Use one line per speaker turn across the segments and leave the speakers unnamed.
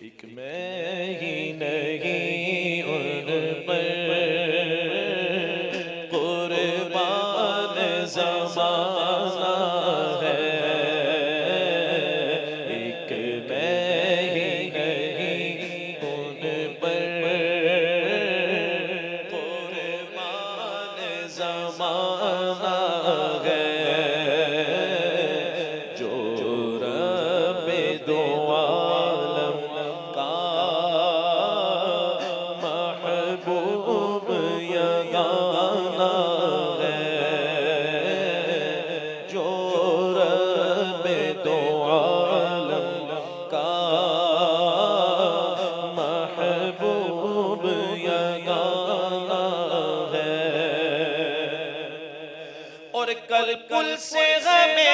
एक मैं ही नहीं उन पर कुर्बान ज़माना है। एक मैं ही नहीं उन पर कुर्बान ज़माना है। जो रब दो आलम का महबूब यगाना है। जो रब दो आलम का महबूब यगाना है। और कल कुल से हमें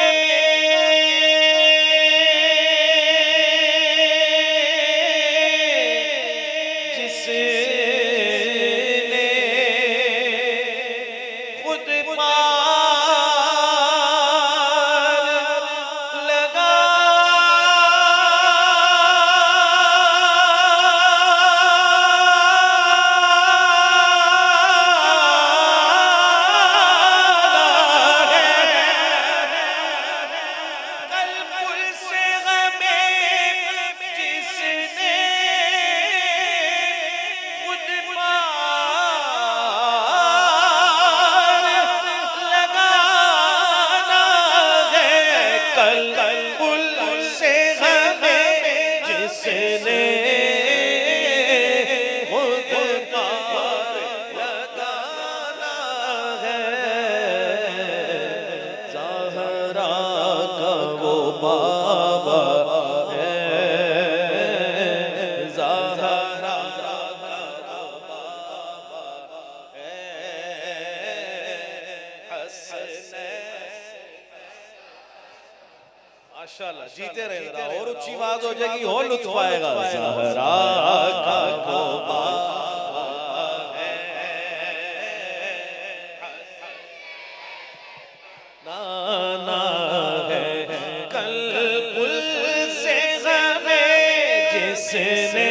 माशाअल्लाह जीते रहे जरा और ऊंची आवाज हो जाएगी और लुत्फ आएगा। ज़हरा का कोबा है नाना है कल पुल से हमें जिसने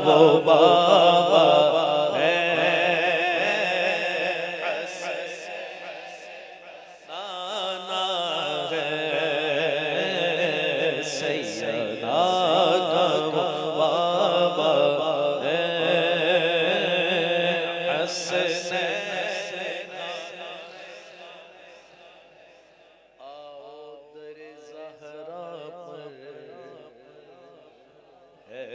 वो बाबा है नाना है सैयदा का वो बाबा है हसन आओ दर ज़हरा पर है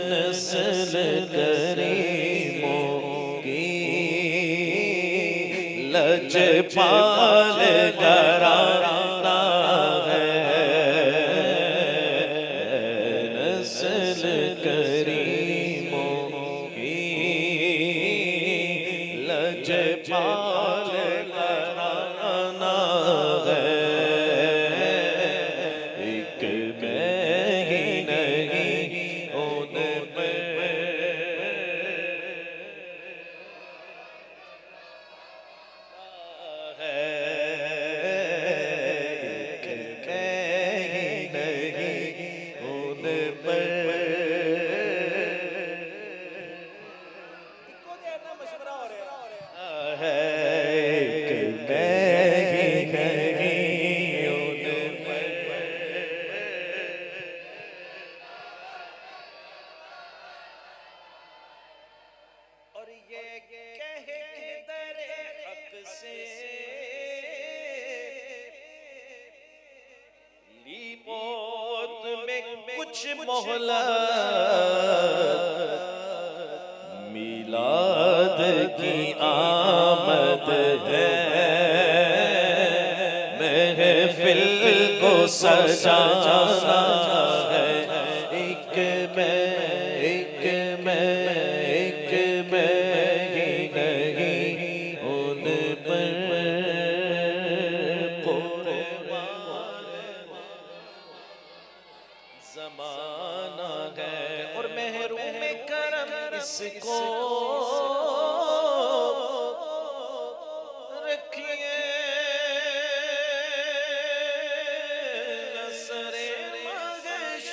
नस्ल करीमों की लजपाल घराना कुछ मोहलत मिलाद की आमद है, महफिल को सजाना है, एक मैं ही नहीं उन पर ज़माना है। और महरूम करम इसको रखिए नसरे मगश,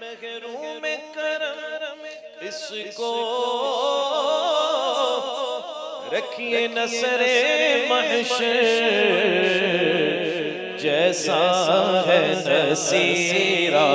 महरूम करम इसको रखिए नसरे महशर, जैसा है नसीरा